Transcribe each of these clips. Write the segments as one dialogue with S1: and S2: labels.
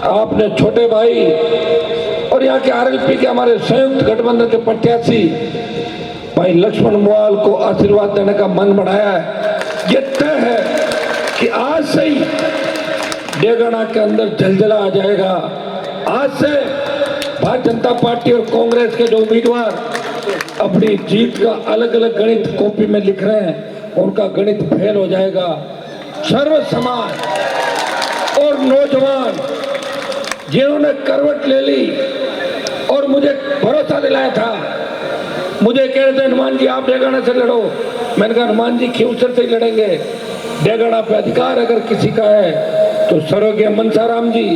S1: आपने छोटे भाई और यहाँ के आरएलपी के हमारे संयुक्त गठबंधन के प्रत्याशी भाई लक्ष्मण मुआल को आशीर्वाद देने का मन बढ़ाया है। ये तय है कि आज से ही डेगाना के अंदर जलजला आ जाएगा। आज से भारतीय जनता पार्टी और कांग्रेस के जो उम्मीदवार अपनी जीत का अलग अलग गणित कॉपी में लिख रहे हैं, उनका गणित फेल हो जाएगा। सर्व समाज और नौजवान जिन्होंने करवट ले ली और मुझे भरोसा दिलाया था, मुझे कह रहे थे हनुमान जी आप डेगाना से लड़ो। मैंने कहा हनुमान जी खींवसर से ही लड़ेंगे। डेगाना पे अधिकार अगर किसी का है तो स्वर्गीय मनसाराम जी,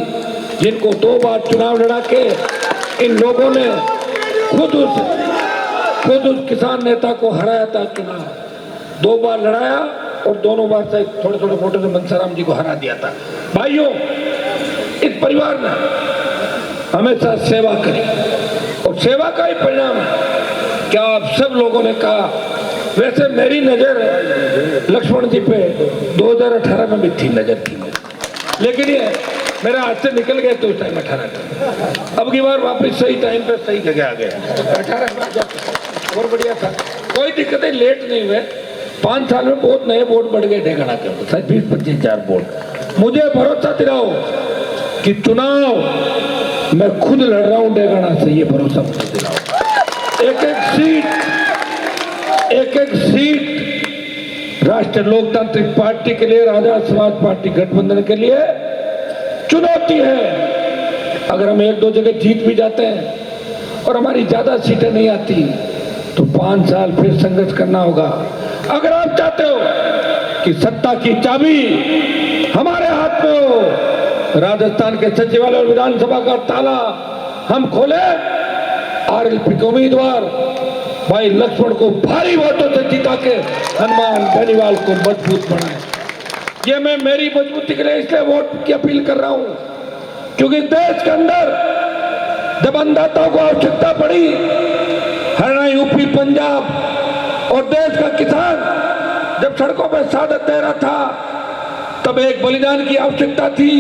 S1: जिनको 2 बार चुनाव लड़ा के इन लोगों ने खुद उस किसान नेता को हराया था। चुनाव 2 बार लड़ाया और दोनों बार से थोड़े थोड़े वोटों से मनसाराम जी को हरा दिया था। भाइयों, इस परिवार ने हमेशा सेवा करी और सेवा का ही परिणाम है क्या आप सब लोगों ने कहा। वैसे मेरी नजर लक्ष्मण जी पे 2018 में भी थी, नजर थी, लेकिन ये मेरे हाथ से निकल गए तो उस टाइम 18 था। अब की बार वापस सही टाइम पे सही जगह आ गए। 18 में और बढ़िया था, कोई दिक्कतें लेट नहीं हुए। 5 साल में बहुत नए वोट बढ़ गए डेगाना के ऊपर, शायद 20-25 हजार वोट। मुझे भरोसा दिलाओ कि चुनाव मैं खुद लड़ रहा हूं डेगाना से, ये भरोसा मुझे दिलाओ। एक एक सीट राष्ट्रीय लोकतांत्रिक पार्टी के लिए, राजा समाज पार्टी गठबंधन के लिए चुनौती है। अगर हम 1-2 जगह जीत भी जाते हैं और हमारी ज्यादा सीटें नहीं आती तो 5 साल फिर संघर्ष करना होगा। अगर आप चाहते हो कि सत्ता की चाबी हमारे हाथ में हो, राजस्थान के सचिवालय और विधानसभा का ताला हम खोले, आरएलपी के उम्मीदवार भाई लक्ष्मण को भारी वोटों से जिता के हनुमान बेनीवाल को मजबूत बनाए। ये मैं मेरी मजबूती के लिए इसलिए वोट की अपील कर रहा हूं क्योंकि देश के अंदर जब अन्नदाताओं को आवश्यकता पड़ी, हरियाणा, यूपी, पंजाब और देश का किसान जब सड़कों पर शहादत दे रहा था, तब एक बलिदान की आवश्यकता थी।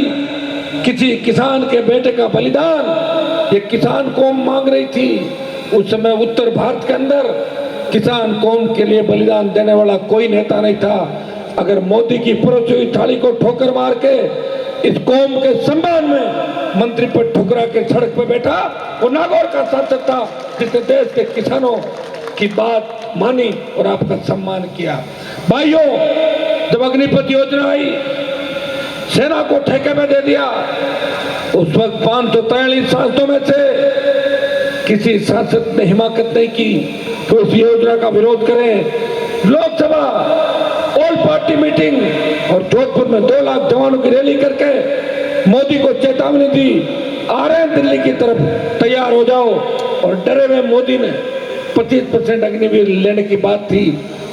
S1: किसी किसान के बेटे का बलिदान ये किसान कौम मांग रही थी। उस समय उत्तर भारत के अंदर किसान कौम के लिए बलिदान देने वाला कोई नेता नहीं था। अगर मोदी की परोसी हुई थाली को ठोकर मार के इस कौम के सम्मान में मंत्री पर ठुकरा के सड़क पर बैठा, वो नागौर का सांसद था जिसने देश के किसानों की बात मानी और आपका सम्मान किया। भाइयों, जब अग्निपथ योजना आई, सेना को ठेके में दे दिया। उस वक्त 543 सांसदों में से किसी सांसद ने हिमाकत नहीं की तो उस योजना का विरोध करें। लोकसभा ऑल पार्टी मीटिंग और जोधपुर में 2 लाख जवानों की रैली करके मोदी को चेतावनी दी, आ रहे हैं दिल्ली की तरफ, तैयार हो जाओ। और डरे हुए मोदी ने 25% अग्निवीर लेने की बात थी,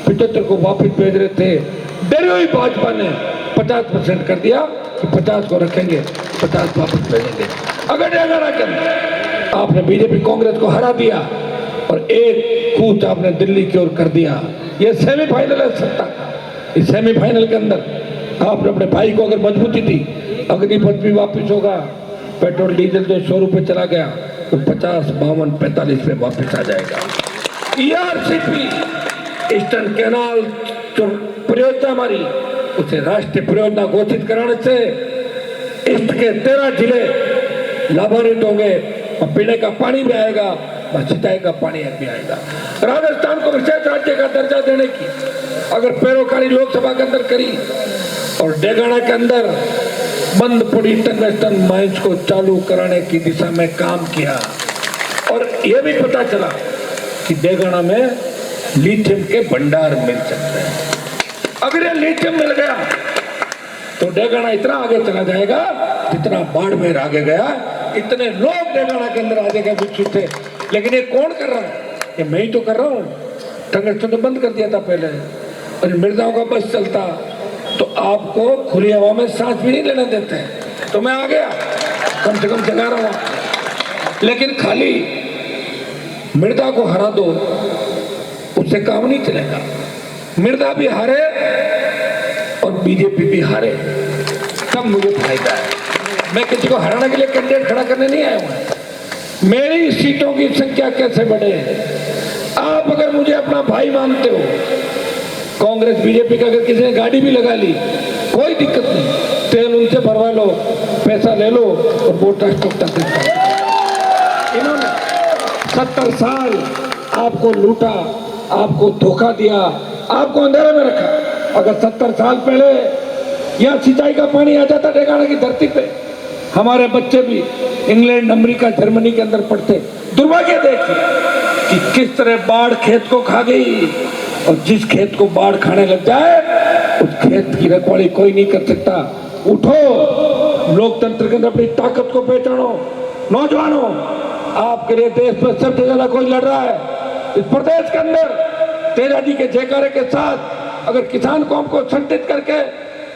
S1: 75 को वापस भेज रहे थे। डरी हुई भाजपा ने 50% कर दिया कि 50 को रखेंगे, 50 वापस भेजेंगे। अगर डेगाना के अंदर आपने बीजेपी कांग्रेस को हरा दिया और एक कूच आपने दिल्ली की ओर कर दिया, ये सेमीफाइनल है सत्ता का। इस सेमीफाइनल के अंदर आपने अपने भाई को अगर मजबूती दी, अग्निपथ भी वापस होगा। पेट्रोल डीजल जो 100 रुपए चला गया तो 50, 52, 45 में वापस आ जाएगा। ERCP ईस्टर्न कैनाल जो परियोजना हमारी, उसे राष्ट्रीय परियोजना घोषित कराने से ईस्ट के 13 जिले लाभान्वित होंगे और पीने का पानी भी आएगा, सिंचाई का पानी भी आएगा। राजस्थान को विशेष राज्य का दर्जा देने की अगर पैरोकारी लोकसभा के अंदर करी और डेगाना के अंदर बंद पड़ी इंटरनेशनल माइंस को चालू कराने की दिशा में काम किया और यह भी पता चला कि डेगाना में लिथियम के भंडार मिल सकते हैं। अगर ये लिथियम मिल गया तो डेगाना इतना आगे चला जाएगा जितना बाड़मेर आगे गया। इतने लोग डेगाना के अंदर आगे गए विकसित थे, लेकिन ये कौन कर रहा है? ये मैं ही तो कर रहा हूँ। टंगस्टन तो बंद कर दिया था पहले, और मिर्जाओं का बस चलता तो आपको खुली हवा में सांस भी नहीं लेने देते, तो मैं आ गया, कम से कम चला रहा हूँ। लेकिन खाली मिर्जा को हरा दो, उससे काम नहीं चलेगा। मिर्जा भी हारे और बीजेपी भी हारे, तब मुझे फायदा है। मैं किसी को हराने के लिए कैंडिडेट खड़ा करने नहीं आया हूं। मेरी सीटों की संख्या कैसे बढ़े। आप अगर मुझे अपना भाई मानते हो, कांग्रेस बीजेपी का अगर किसी ने गाड़ी भी लगा ली, कोई दिक्कत नहीं, तेल उनसे भरवा लो, पैसा ले लो और वोट राष्ट्रपति। इन्होंने 70 साल आपको लूटा, आपको धोखा दिया, आपको अंधेरे में रखा। अगर 70 साल पहले यहाँ सिंचाई का पानी आ जाता डेगाना की धरती पे, हमारे बच्चे भी इंग्लैंड, अमेरिका, जर्मनी के अंदर पढ़ते। दुर्भाग्य देखिए कि किस तरह बाढ़ खेत को खा गई, और जिस खेत को बाढ़ खाने लग जाए उस खेत की रखवाली कोई नहीं कर सकता। उठो, लोकतंत्र के अंदर अपनी ताकत को पहचानो। नौजवानों, आपके लिए देश में सबसे ज्यादा कोई लड़ रहा है। इस प्रदेश के अंदर तेजाजी के जयकारे के साथ अगर किसान कौम को संगठित करके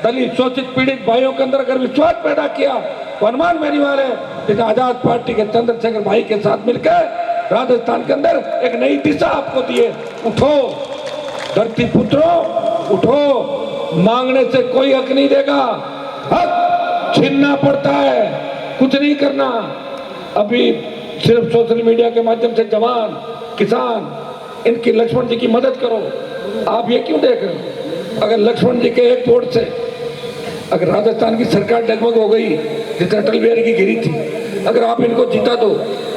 S1: दलित, शोषित, पीड़ित भाइयों के अंदर अगर विश्वास पैदा किया, तो अनुमान मेरी वाले इस आजाद पार्टी के चंद्रशेखर भाई के साथ मिलकर राजस्थान के अंदर एक नई दिशा आपको दिए। उठो धरती पुत्रों, उठो, मांगने से कोई हक नहीं देगा, हक छीनना पड़ता है, कुछ नहीं करना। अभी सिर्फ सोशल मीडिया के माध्यम से जवान, किसान, इनकी लक्ष्मण जी की मदद करो। आप ये क्यों देख रहे हो? अगर लक्ष्मण जी के एक वोट से अगर राजस्थान की सरकार डगमग हो गई, जिस अटल बिहारी की गिरी थी, अगर आप इनको जिता दो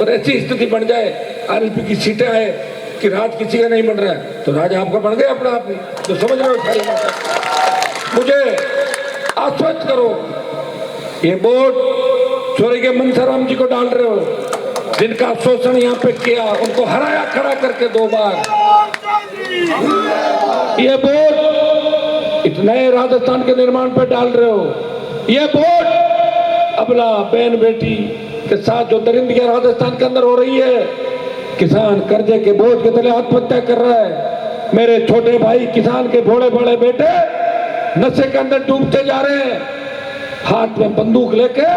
S1: और ऐसी स्थिति बन जाए, आरएलपी की सीटें आए कि राज किसी का नहीं बन रहा है, तो राज आपका बन गया अपना आप ही। तो समझ रहे हो सारी बात। मुझे आश्वस्त करो, ये वोट स्वर्गीय मनसाराम जी को डाल रहे हो, जिनका शोषण यहाँ पे किया, उनको हराया खड़ा करके 2 बार। ये वोट इस नए राजस्थान के निर्माण पर डाल रहे हो। ये वोट अबला बहन बेटी के साथ जो दरिंदगी राजस्थान के अंदर हो रही है, किसान कर्जे के बोझ के तले आत्महत्या कर रहा है, मेरे छोटे भाई किसान के भोले भाले बेटे नशे के अंदर डूबते जा रहे हैं, हाथ में बंदूक लेके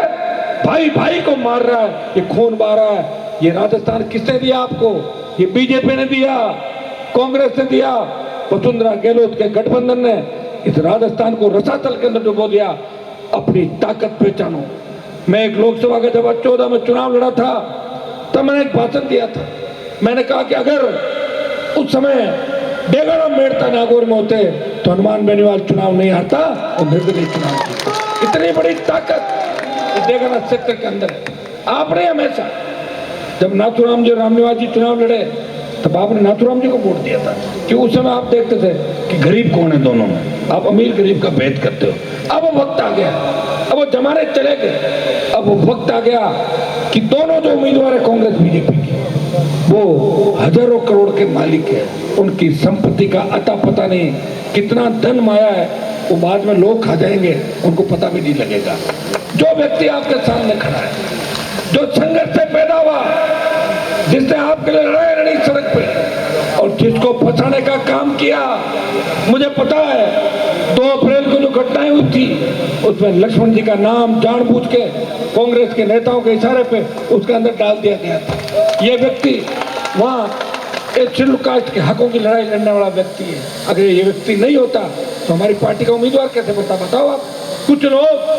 S1: भाई भाई को मार रहा है, ये खून बहा रहा है। ये राजस्थान किसने दिया आपको? ये बीजेपी ने दिया, कांग्रेस ने दिया, वसुंधरा गहलोत के गठबंधन ने इस राजस्थान को रसातल के अंदर डुबो दिया। अपनी ताकत पहचानो। मैं एक लोकसभा का जब 14 में चुनाव लड़ा था, तब मैंने एक भाषण दिया था। मैंने कहा कि अगर उस समय डेगाना मेड़ता नागौर में होते तो हनुमान बेनीवाल चुनाव नहीं आता और निर्दलीय चुनाव जीतता। इतनी बड़ी ताकत डेगाना क्षेत्र के अंदर है। आपने हमेशा जब नाथूराम जी, रामनिवास जी चुनाव लड़े, तब आपने नाथूराम जी को वोट दिया था, कि उस समय आप देखते थे कि गरीब कौन है दोनों में, आप अमीर गरीब का भेद करते हो। अब वो वक्त आ गया, अब वो जमाने चले गए, अब वो वक्त आ गया कि दोनों जो उम्मीदवार है कांग्रेस बीजेपी की, वो हजारों करोड़ के मालिक है। उनकी संपत्ति का अता पता नहीं, कितना धन माया है, वो बाद में लोग खा जाएंगे, उनको पता भी नहीं लगेगा। जो व्यक्ति आपके सामने खड़ा है, जो संघर्ष से पैदा हुआ, जिसने आपके लिए लड़ाई लड़ी सड़क पे और जिसको फंसाने का काम किया, मुझे पता है 2 अप्रैल को जो घटनाएं हुई थी, उसमें लक्ष्मण जी का नाम जानबूझ के कांग्रेस के नेताओं के इशारे पे उसके अंदर डाल दिया गया था। ये व्यक्ति वहाँ एक शेड्यूल कास्ट के हकों की लड़ाई लड़ने वाला व्यक्ति है। अगर ये व्यक्ति नहीं होता तो हमारी पार्टी का उम्मीदवार कैसे बनता, बताओ आप। कुछ लोग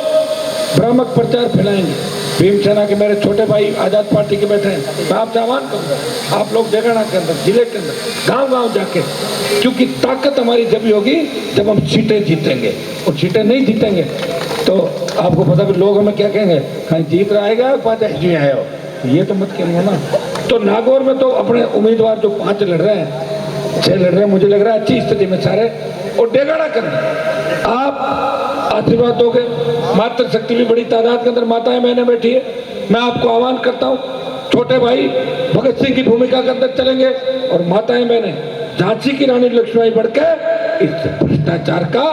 S1: भ्रामक प्रचार फैलाएंगे। भीमसेना के मेरे छोटे भाई आजाद पार्टी के बैठे हैं, मैं आपसे आह्वान करूँगा, आप लोग डेगाना के अंदर, जिले के अंदर, गांव-गांव जाके, क्योंकि ताकत हमारी जब भी होगी जब हम सीटें जीतेंगे, और सीटें नहीं जीतेंगे तो आपको पता भी लोग हमें क्या कहेंगे, कहीं जीत रहा है 5 जी आए हो, ये तो मत करिए ना। तो नागौर में तो अपने उम्मीदवार जो 5 लड़ रहे हैं, 6 लड़ रहे हैं, मुझे लग रहा है अच्छी स्थिति में सारे, और डेगाना करना आप आशीर्वाद दोगे। मातृशक्ति भी बड़ी तादाद के अंदर माताएं बहनें बैठी है। मैं आपको आह्वान करता हूँ, छोटे भाई भगत सिंह की भूमिका के अंदर चलेंगे, और माताएं बहनें झांसी की रानी लक्ष्मीबाई बढ़कर इस भ्रष्टाचार का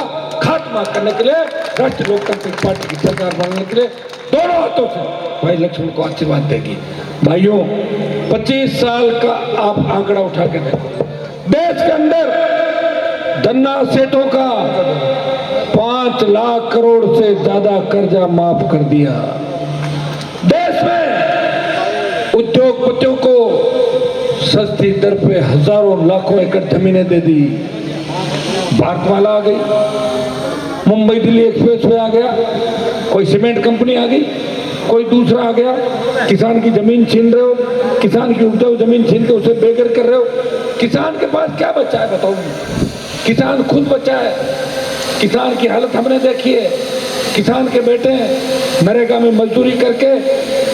S1: खात्मा करने के लिए, राष्ट्रीय लोकतांत्रिक पार्टी की सरकार बनाने के लिए दोनों हाथों से भाई लक्ष्मण को आशीर्वाद देगी। भाइयों, 25 साल का आप आंकड़ा उठा के देखो, देश के अंदर धन्ना सेठों का 5 लाख करोड़ से ज्यादा कर्जा माफ कर दिया। देश में उद्योगपतियों को सस्ती दर पे हजारों लाखों एकड़ जमीनें दे दी। भारतमाला आ गई, मुंबई दिल्ली एक्सप्रेस वे आ गया, कोई सीमेंट कंपनी आ गई, कोई दूसरा आ गया, किसान की जमीन छीन रहे हो, किसान की उपजाऊ जमीन छीन के उसे बेघर कर रहे हो। किसान के पास क्या बचा है बताओ? किसान खुद बचा है। किसान की हालत हमने देखी है। किसान के बेटे नरेगा में मजदूरी करके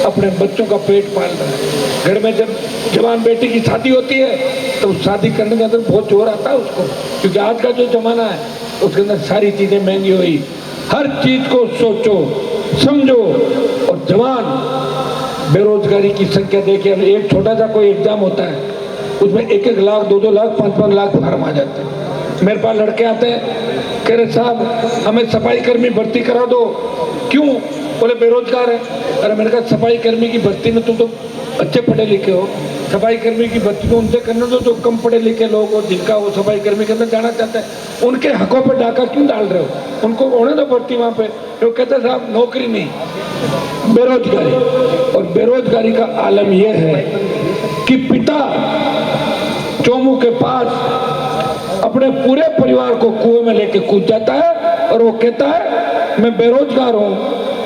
S1: अपने बच्चों का पेट पाल रहे हैं। घर में जब जवान बेटी की शादी होती है तो शादी करने के अंदर बहुत जोर आता है उसको, क्योंकि आज का जो जमाना है उसके अंदर सारी चीजें महंगी हुई। हर चीज को सोचो समझो। और जवान बेरोजगारी की संख्या देखिए, एक छोटा सा कोई एग्जाम होता है उसमें 1-1 लाख 2-2 लाख 5-5 लाख फार्म आ जाते हैं। मेरे पास लड़के आते हैं, कह रहे साहब हमें सफाई कर्मी भर्ती करा दो। क्यों? बोले बेरोजगार है। अरे मैंने कहा सफाई कर्मी की भर्ती में तुम तो अच्छे पढ़े लिखे हो, सफाई कर्मी की भर्ती तो उनसे करने दो जो कम पढ़े लिखे लोग हो, जिनका वो सफाई कर्मी के अंदर जाना चाहते हैं। उनके हकों पर डाका क्यों डाल रहे हो? उनको होने दो भर्ती वहां पे। तो कहते साहब नौकरी नहीं, बेरोजगारी। और बेरोजगारी का आलम यह है कि पिता चोमू के पास अपने पूरे परिवार को कुएं में लेके कूद जाता है और वो कहता है मैं बेरोजगार हूं,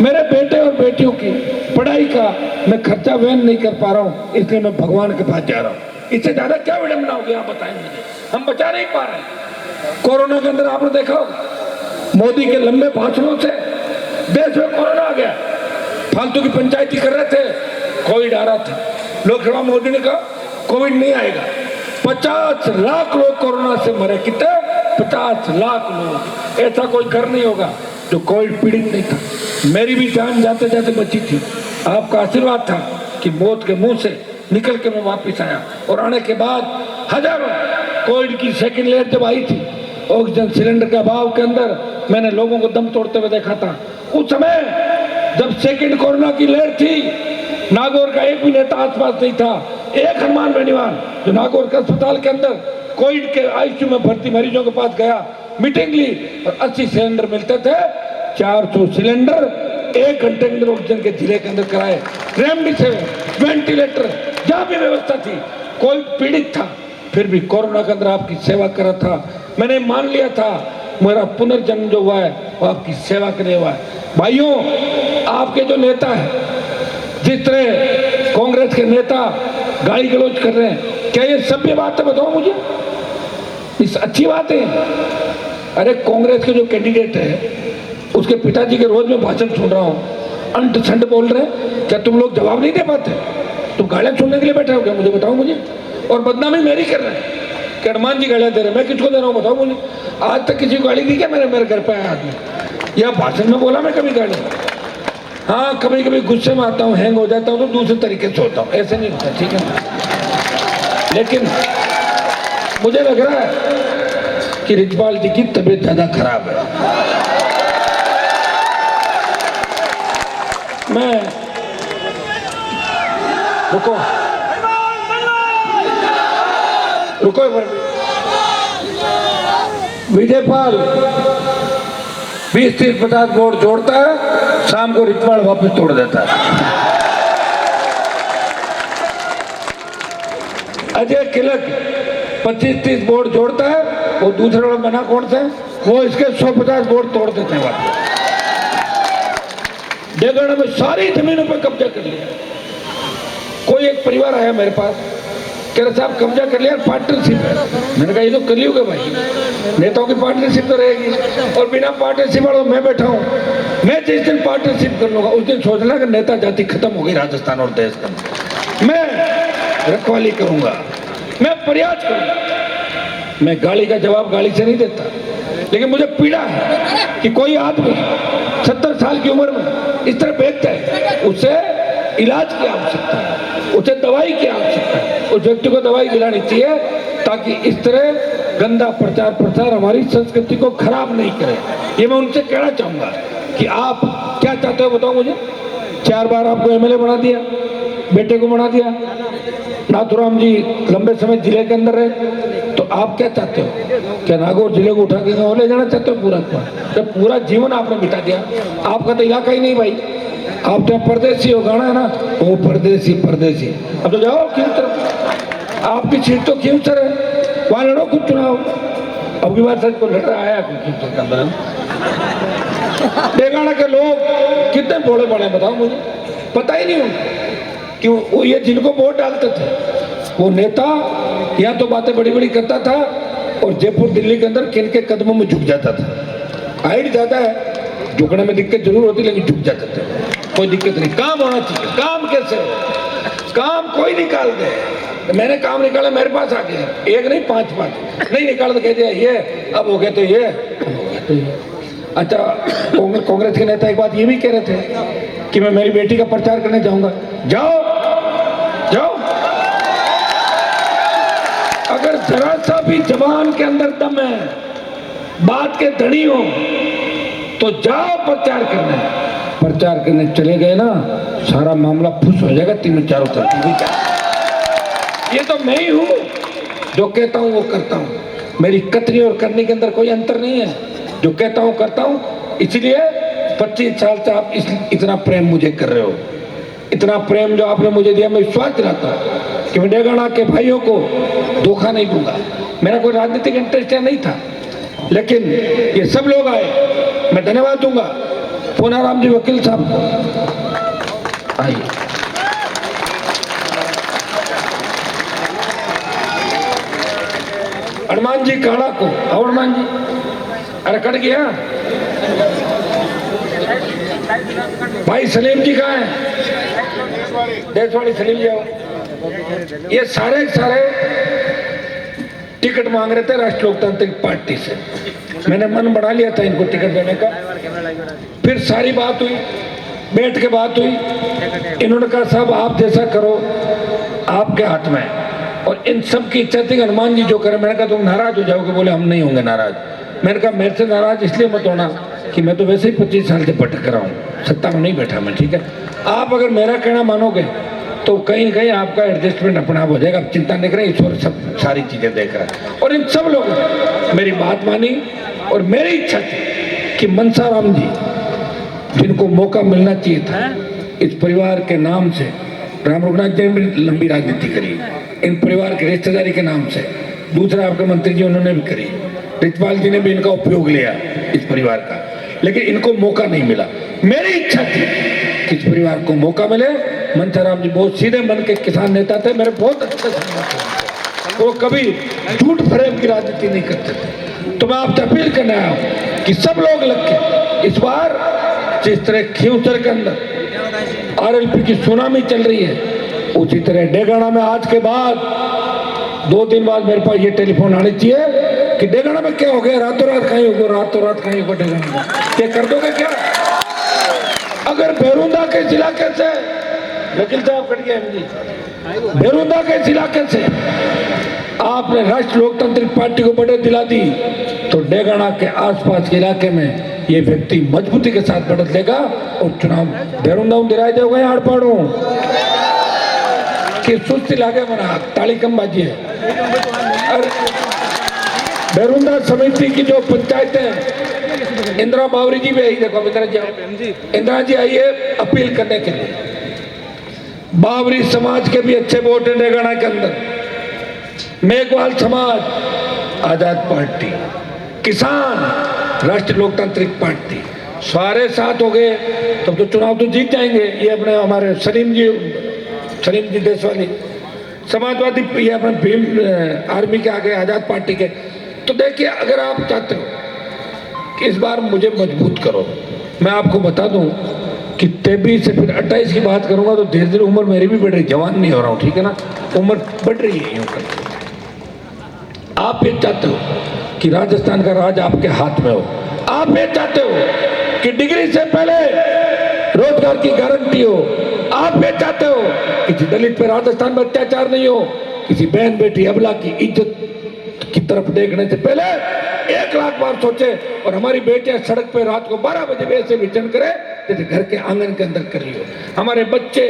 S1: मेरे बेटे और बेटियों की पढ़ाई का मैं खर्चा वहन नहीं कर पा रहा हूं, इसलिए मैं भगवान के पास जा रहा हूं। इससे ज्यादा क्या विडंबना होगी आप बताएं मुझे? हम बचा नहीं पा रहे। कोरोना के अंदर आपने देखा होगा मोदी के लंबे भाषणों से देश में कोरोना आ गया। फालतू की पंचायती कर रहे थे, कोविड आ रहा था। लोकसभा में मोदी ने कहा कोविड नहीं आएगा। 50 लाख लोग कोरोना से मरे। कितने? 50 लाख लोग। ऐसा कोई घर नहीं होगा जो कोविड पीड़ित नहीं था। मेरी भी जान जाते जाते बची थी। आपका आशीर्वाद था कि मौत के मुंह से निकल के मैं वापस आया। और आने के बाद हजारों कोविड की सेकेंड लेयर जब आई थी, ऑक्सीजन सिलेंडर के अभाव के अंदर मैंने लोगों को दम तोड़ते हुए देखा था। उस समय जब सेकेंड कोरोना की लहर थी, नागौर का एक भी नेता आसपास नहीं था। एक हनुमान बेनीवाल जो नागौर के अस्पताल के अंदर कोविड के आईसीयू में भर्ती मरीजों के पास गया, मीटिंग ली और 80 सिलेंडर मिलते थे। 400 सिलेंडर 1 घंटे के अंदर ऑक्सीजन के जिले के अंदर कराए। रेमडेसिविर, वेंटिलेटर, जहां भी व्यवस्था थी, कोई पीड़ित था फिर भी कोरोना के अंदर आपकी सेवा कर रहा था। मैंने मान लिया था मेरा पुनर्जन्म जो हुआ है वो आपकी सेवा के लिए हुआ है। भाइयों, आपके जो नेता है, जिस तरह कांग्रेस के नेता गाली गलौज कर रहे हैं, क्या ये सभ्य बात है? बताओ मुझे, इस अच्छी बात है? अरे कांग्रेस के जो कैंडिडेट है उसके पिताजी के रोज में भाषण सुन रहा हूँ, अंट छंड बोल रहे हैं। क्या तुम लोग जवाब नहीं दे पाते? तुम गालियां सुनने के लिए बैठे हो क्या? मुझे बताओ मुझे। और बदनामी मेरी कर रहे हैं कि हनुमान जी गालियां दे रहे हैं। मैं किसको दे रहा हूँ बताओ मुझे? आज तक किसी को गाली दी क्या? मेरे घर पे आया आदमी या भाषण में बोला मैं कभी गाली? हाँ, कभी कभी गुस्से में आता हूँ, हैंग हो जाता हूँ तो दूसरे तरीके से होता हूँ, ऐसे नहीं होता, ठीक है। लेकिन मुझे लग रहा है कि रिजपाल जी की तबीयत ज्यादा खराब है। मैं रुको रुको, विजयपाल 20-30-50 वोट जोड़ता है, शाम को रिजपाल वापस तोड़ देता है। अजय किलक 25-30 वोट जोड़ता है, वो दूसरे लोग बना कौन से, वो इसके 150 वोट तोड़ देते हैं वापस। देवगढ़ में सारी जमीनों पर कब्जा कर लिया। कोई एक परिवार आया मेरे पास, कह रहे साहब कब्जा कर लिया, पार्टनरशिप है। मैंने कहा ये तो कलयुग है भाई, नेताओं की पार्टनरशिप तो रहेगी, और बिना पार्टनरशिप वालों मैं बैठा हूँ। मैं जिस दिन पार्टनरशिप कर लूंगा उस दिन सोचना कि नेता जाति खत्म हो गई राजस्थान और देश का। मैं रखवाली करूंगा, मैं प्रयास करूंगा। मैं गाली का जवाब गाली से नहीं देता, लेकिन मुझे पीड़ा है कि कोई आदमी 70 साल की उम्र में इस तरह बेचता है। उसे इलाज की आवश्यकता है, उसे दवाई की आवश्यकता है। उस व्यक्ति को दवाई दिलानी चाहिए ताकि इस तरह गंदा प्रचार प्रसार हमारी संस्कृति को खराब नहीं करे। ये मैं उनसे कहना चाहूंगा कि आप क्या चाहते हो बताओ मुझे। 4 बार आपको एमएलए बना दिया, बेटे को बना दिया, नाथुराम जी लंबे समय जिले के अंदर रहे, तो आप क्या चाहते हो? क्या नागौर जिले को उठा के गाँव ले जाना चाहते हो? पूरा जीवन आपने बिता दिया। आपका तो इलाका ही नहीं भाई, आप तो परदेसी हो। गाना है ना, वो परदेसी परदेसी। अब तो जाओ क्यों तरफ, आपकी सीट तो क्यों सर है, वहां लड़ो कुछ चुनाव। अब की बार सच को लड़ रहा आया कुछ अंदर। देगाना के लोग कितने भोले बड़े बताओ मुझे। पता ही नहीं उनको कि वो ये जिनको वोट डालते थे वो नेता या तो बातें बड़ी बड़ी करता था और जयपुर दिल्ली के अंदर किन के कदमों में झुक जाता था। हाइट ज्यादा है, झुकने में दिक्कत जरूर होती लेकिन झुक जाते थे, कोई दिक्कत नहीं। काम होना चाहिए। काम कैसे हो? काम कोई निकाल दे। मैंने काम निकाला, मेरे पास आ गया, एक नहीं पांच नहीं निकाल तो कह दिया ये अब हो गया तो ये, अब हो गया तो ये। अच्छा, कांग्रेस के नेता एक बात ये भी कह रहे थे कि मैं मेरी बेटी का प्रचार करने जाऊंगा। जाओ जाओ, अगर जरा सा भी जवान के अंदर दम है, बात के धनी हो तो जाओ प्रचार करने। प्रचार करने चले गए ना, सारा मामला फुस हो जाएगा तीनों चारों तरफ। ये तो मैं ही हूं, जो कहता हूं वो करता हूं। मेरी कतरी और करने के अंदर कोई अंतर नहीं है। जो कहता हूं करता हूं। इसलिए 25 साल से आप इतना प्रेम मुझे कर रहे हो। इतना प्रेम जो आपने मुझे दिया, मैं विश्वास दिलाता हूं कि मैं डेगाना के भाइयों को धोखा नहीं दूंगा। मेरा कोई राजनीतिक इंटरेस्ट नहीं था, लेकिन ये सब लोग आए, मैं धन्यवाद दूंगा पूनाराम जी वकील साहब को। आइए, हनुमान जी काड़ा को, हनुमान जी, अरे कट गया। भाई सलीम जी कहाँ है? देशवाड़ी सलीम जी आओ। ये सारे टिकट मांग रहे थे राष्ट्रीय लोकतांत्रिक पार्टी से। मैंने मन बना लिया था इनको टिकट देने का। फिर सारी बात हुई, बैठ के बात हुई। इन्होंने कहा साहब आप जैसा करो, आपके हाथ में। और इन सब की इच्छा थी हनुमान जी जो करें। मैंने कहा तुम नाराज हो जाओगे? बोले हम नहीं होंगे नाराज। मैंने कहा मेरे से नाराज इसलिए मत होना कि मैं तो वैसे ही 25 साल से भटक रहा हूँ, सत्ता में नहीं बैठा मैं, ठीक है। आप अगर मेरा कहना मानोगे तो कहीं न कहीं आपका एडजस्टमेंट अपना आप हो जाएगा। आप चिंता नहीं करें, ईश्वर सब सारी चीजें देख रहा है। और इन सब लोगों ने मेरी बात मानी और मेरी इच्छा थी कि मनसाराम जी, जिनको मौका मिलना चाहिए था, इस परिवार के नाम से, राम रघुनाथ जी ने लंबी राजनीति करी, इन परिवार के रिश्तेदारी के नाम से। दूसरा आपके मंत्री जी उन्होंने भी करी, रिचपाल जी ने भी इनका उपयोग लिया इस परिवार का, लेकिन इनको मौका नहीं मिला। मेरी इच्छा थी कि इस परिवार को मौका मिले। मनसाराम जी बहुत सीधे मन के किसान नेता थे, मेरे बहुत अच्छे थे। वो कभी झूठ फरेब की राजनीति नहीं करते थे। तो मैं आपसे अपील करने आया हूँ कि सब लोग लग के इस बार जिस तरह खींवसर के अंदर आरएलपी की सुनामी चल रही है, उसी तरह डेगाना में आज के बाद 2 दिन बाद मेरे पास ये टेलीफोन आने चाहिए कि डेगाना में क्या हो गया, रातों रात कहीं होगा, रातों रात कहीं होगा डेगाना में, क्या कर दोगे क्या? अगर बेरुंदा के इलाके से, वकील साहब कट गए जी, बेरुंदा के इलाके से आपने राष्ट्रीय लोकतांत्रिक पार्टी को बढ़त दिला दी, तो डेगाना के आसपास के इलाके में ये व्यक्ति मजबूती के साथ बढ़त लेगा और चुनाव बेरुंदा दिलाए जाओगे। आड़ पाड़ू कि सुस्ती लागे मना ताली कम बाजी है। और बेरुंदा समिति की जो पंचायतें, इंदिरा बावरी जी भी आई, देखो इंदिरा जी आई है अपील करने के लिए। बावरी समाज के भी अच्छे वोट हैं डेगाना के अंदर। मेघवाल समाज आजाद पार्टी, किसान राष्ट्रीय लोकतांत्रिक पार्टी, सारे साथ हो गए तब तो चुनाव तो जीत जाएंगे। ये अपने हमारे सलीम जी देशवाली समाजवादी, ये अपने भीम आर्मी के आगे आजाद पार्टी के। तो देखिए, अगर आप चाहते हो कि इस बार मुझे मजबूत करो, मैं आपको बता दूं कि 23 से फिर 28 की बात करूंगा तो धीरे धीरे उम्र मेरी भी बढ़ रही, जवान नहीं हो रहा हूं, ठीक है ना, उम्र बढ़ रही है यूं करके। आप ये चाहते हो कि राजस्थान का राज आपके हाथ में हो। आप ये चाहते हो कि डिग्री से पहले रोजगार की गारंटी हो। आप ये चाहते हो किसी दलित पे राजस्थान में अत्याचार नहीं हो, किसी बहन बेटी अबला की इज्जत की तरफ देखने से पहले 1 लाख बार सोचे और हमारी बेटियां सड़क पे रात को 12 बजे वैसे विचरण करे जैसे घर के आंगन के अंदर कर रही हो। हमारे बच्चे,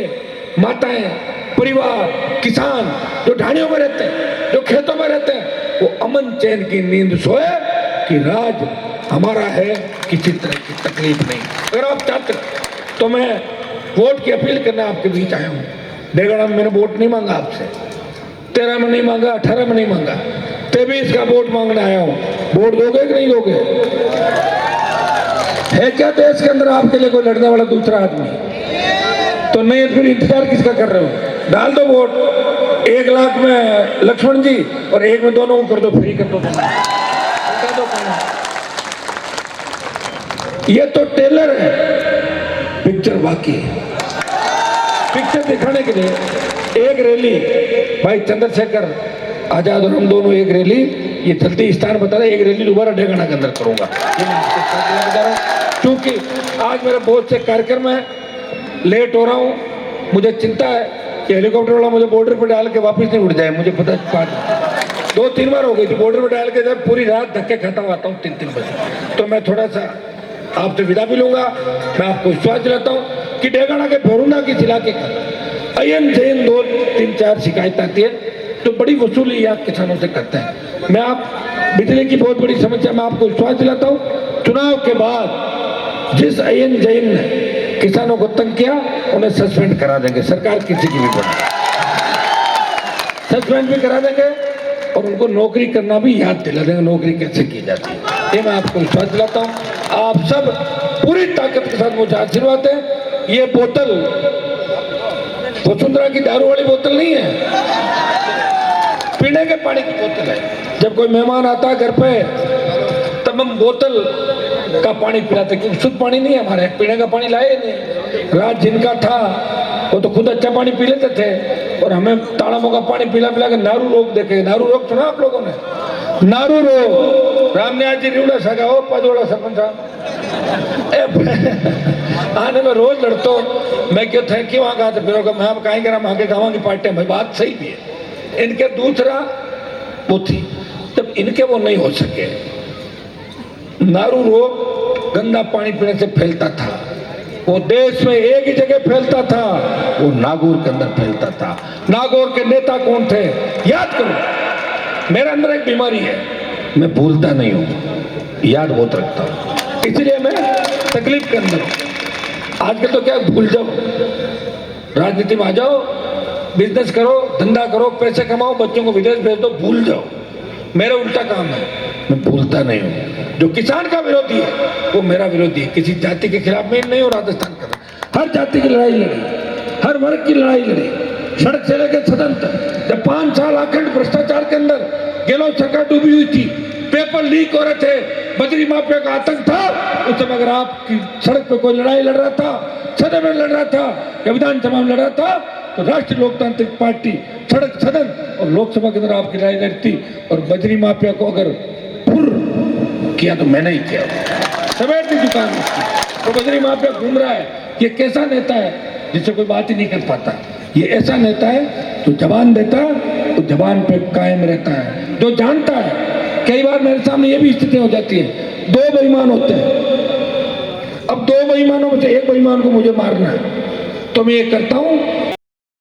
S1: माताएं, परिवार, किसान जो ढाणियों में रहते हैं, जो खेतों में रहते हैं, वो अमन चैन की नींद सोए कि राज हमारा है, किसी तरह की तकलीफ नहीं। अगर आप चाहते तो मैं वोट की अपील करने आपके बीच आया हूँ। डेगाना में मैंने वोट नहीं मांगा आपसे, 13 में नहीं मांगा, 18 में नहीं मांगा, 23 का वोट मांगने आया हूँ। वोट दोगे कि नहीं दोगे? है क्या देश के अंदर आपके लिए कोई लड़ने वाला दूसरा आदमी? तो नहीं है फिर इंतजार किसका कर रहे हो? डाल दो वोट, 1 लाख में लक्ष्मण जी और 1 में दोनों को कर दो, फ्री कर दो। ये तो टेलर है, पिक्चर बाकी है। पिक्चर दिखाने के लिए एक रैली, भाई चंद्रशेखर आजाद और हम दोनों एक रैली, ये जल्दी स्थान बता रहे, एक रैली दोबारा डेगाना के अंदर करूंगा, क्योंकि आज मेरे बहुत से कार्यक्रम है, लेट हो रहा हूँ। मुझे चिंता है कि हेलीकॉप्टर वाला मुझे बॉर्डर पर डाल के वापस नहीं उड़ जाए। मुझे पता 2-3 बार हो गई थी बॉर्डर पर डाल के, जब पूरी रात धक्के खाता हुआ आता हूँ 3-3 बजे। तो मैं थोड़ा सा आपसे विदा भी लूंगा। मैं आपको विश्वास दिलाता हूँ कि डेगाना के भरूना के इलाके का अयन जैन 2-3-4 शिकायत आती है, तो बड़ी वसूली यहाँ किसानों से करते हैं। मैं आप बिजली की बहुत बड़ी समस्या, मैं आपको विश्वास दिलाता हूँ, चुनाव के बाद जिस अयन जैन ने किसानों को तंग किया उन्हें सस्पेंड करा देंगे। सरकार किसी की भी बने, सस्पेंड भी करा देंगे और उनको नौकरी करना भी याद दिला देंगे, नौकरी कैसे की जाती है। ये मैं आपको विश्वास दिलाता हूँ। आप सब पूरी ताकत के साथ मुझे आशीर्वाद दें। ये बोतल वसुंधरा की दारू वाली बोतल नहीं है, पीने के पानी की बोतल है। जब कोई मेहमान आता है घर पे तब हम बोतल का पानी पिलाते, क्योंकि शुद्ध पानी नहीं है हमारे, पीने का पानी लाए नहीं। रात जिनका था वो तो खुद अच्छा पानी पी लेते थे और हमें ताड़ामों का पानी पिला पिला के नारू रोग देखे। नारू रोग सुना आप लोगों ने? नारू रोग रामन्याय जी रिवड़ा सगा हो पदोड़ा सरपंच आने में रोज लड़तो। मैं क्यों थे क्यों आगा तो फिर मैं कहीं करा आगे गाँव की पार्टी में, बात सही भी है। इनके दूसरा वो थी, जब इनके वो नहीं हो सके। नारू रोग गंदा पानी पीने से फैलता था, वो देश में एक ही जगह फैलता था, वो नागौर के अंदर फैलता था। नागौर के नेता कौन थे याद करो। मेरे अंदर एक बीमारी है, मैं भूलता नहीं हूँ, याद बहुत रखता हूँ, इसलिए मैं तकलीफ के अंदर हूँ। आजकल तो क्या भूल जाओ, राजनीति में आ जाओ, बिजनेस करो, धंधा करो, पैसे कमाओ, बच्चों को विदेश भेज दो, भूल जाओ। मेरा उल्टा काम है, मैं भूलता नहीं हूँ। जो किसान का विरोधी है वो मेरा विरोधी है। किसी जाति के खिलाफ मैं नहीं हूँ राजस्थान का, हर जाति की लड़ाई लड़ी, हर वर्ग की लड़ाई लड़ी, सड़क से लेकर सदन तक। जब 5 साल अखंड भ्रष्टाचार के अंदर गहलोत सरकार डूबी हुई थी, पेपर लीक हो रहे थे, बजरी माफिया का आतंक था, उस समय अगर आपकी सड़क पे कोई लड़ाई लड़ रहा था, सदन में लड़ रहा था या विधानसभा में लड़ रहा था, तो राष्ट्रीय लोकतांत्रिक पार्टी सड़क, सदन और लोकसभा के अंदर आपकी लड़ाई लड़ती। और बजरी माफिया को अगर किया तो मैंने ही किया, समेट दी दुकान उसकी। तो बजरी माफिया घूम रहा है, ये कैसा नेता है जिससे कोई बात ही नहीं कर पाता। ये ऐसा नेता है जो जबान देता है तो जबान पे कायम रहता है, जो जानता है। कई बार मेरे सामने ये भी स्थिति हो जाती है, 2 बेईमान होते हैं, अब 2 बेईमानों में से एक बेईमान को मुझे मारना है, तो मैं ये करता हूँ